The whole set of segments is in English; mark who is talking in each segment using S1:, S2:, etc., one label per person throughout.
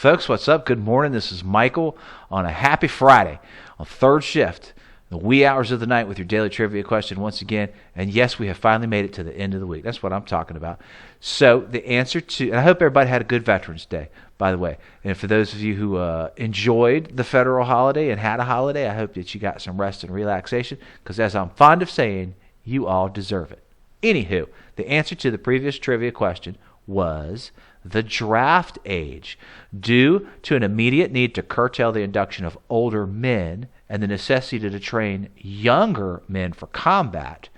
S1: Folks, what's up? Good morning. This is Michael on a happy Friday on third shift, the wee hours of the night with your daily trivia question once again. And yes, we have finally made it to the end of the week. That's what I'm talking about. So the answer to, and I hope everybody had a good Veterans Day, by the way. And for those of you who enjoyed the federal holiday and had a holiday, I hope that you got some rest and relaxation, because as I'm fond of saying, you all deserve it. Anywho, the answer to the previous trivia question was the draft age. Due to an immediate need to curtail the induction of older men and the necessity to train younger men for combat,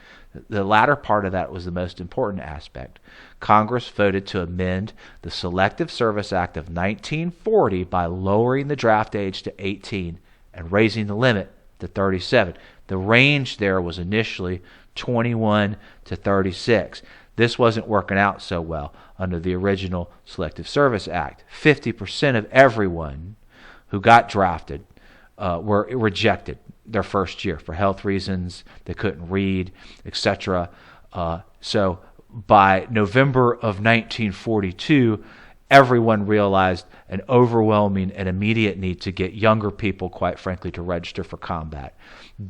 S1: the latter part of that was the most important aspect. Congress voted to amend the Selective Service Act of 1940 by lowering the draft age to 18 and raising the limit to 37. The range there was initially 21 to 36. This wasn't working out so well under the original Selective Service Act. 50% of everyone who got drafted were rejected their first year for health reasons. They couldn't read, etc. So by November of 1942, everyone realized an overwhelming and immediate need to get younger people, quite frankly, to register for combat,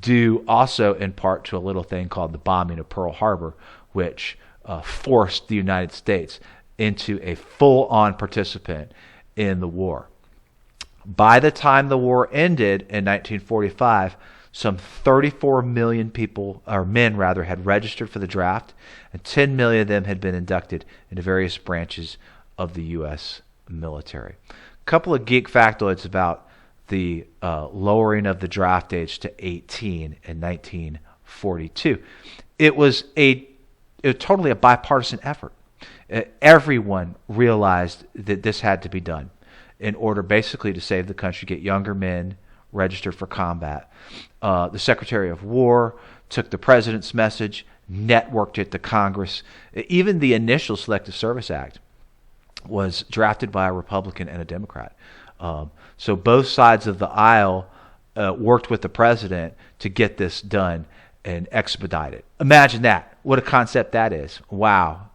S1: due also in part to a little thing called the bombing of Pearl Harbor, which forced the United States into a full-on participant in the war. By the time the war ended in 1945, some 34 million people, or men rather, had registered for the draft, and 10 million of them had been inducted into various branches of the U.S. military. A couple of geek factoids about the lowering of the draft age to 18 in 1942. It was totally a bipartisan effort. Everyone realized that this had to be done in order basically to save the country, get younger men registered for combat. The Secretary of War took the president's message, networked it to Congress. Even the initial Selective Service Act was drafted by a Republican and a Democrat. So both sides of the aisle worked with the president to get this done and expedite it. Imagine that. What a concept that is. Wow.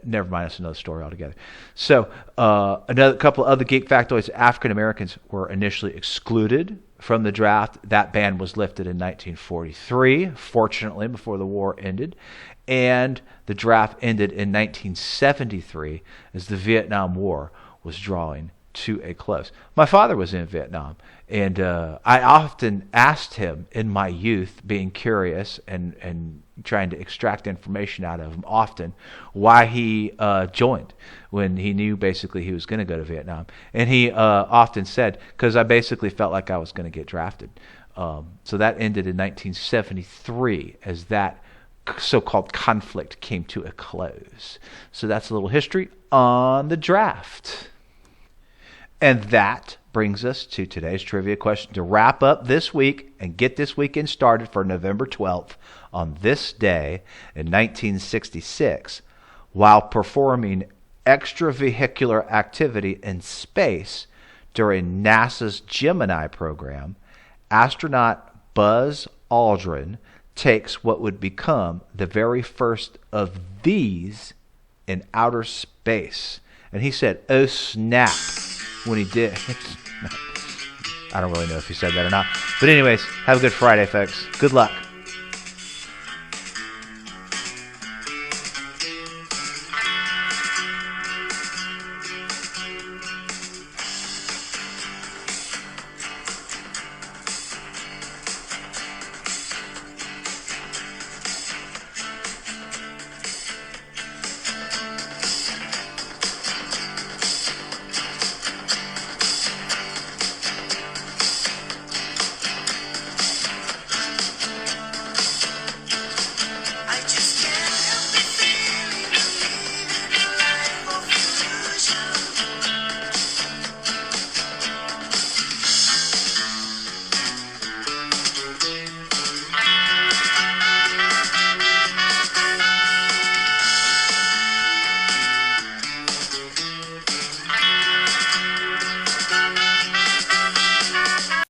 S1: Never mind, that's another story altogether. So another couple of other geek factoids. African Americans were initially excluded from the draft. That ban was lifted in 1943, fortunately, before the war ended. And the draft ended in 1973 as the Vietnam War was drawing to a close. My father was in Vietnam, and I often asked him in my youth, being curious and trying to extract information out of him often, why he joined when he knew basically he was going to go to Vietnam. And he often said, because I basically felt like I was going to get drafted. So that ended in 1973 as that so-called conflict came to a close. So that's a little history on the draft. And that brings us to today's trivia question to wrap up this week and get this weekend started for November 12th. On this day in 1966, while performing extravehicular activity in space during NASA's Gemini program, astronaut Buzz Aldrin takes what would become the very first of these in outer space. And he said, "Oh snap," when he did. I don't really know if he said that or not. But anyways, have a good Friday, folks. Good luck.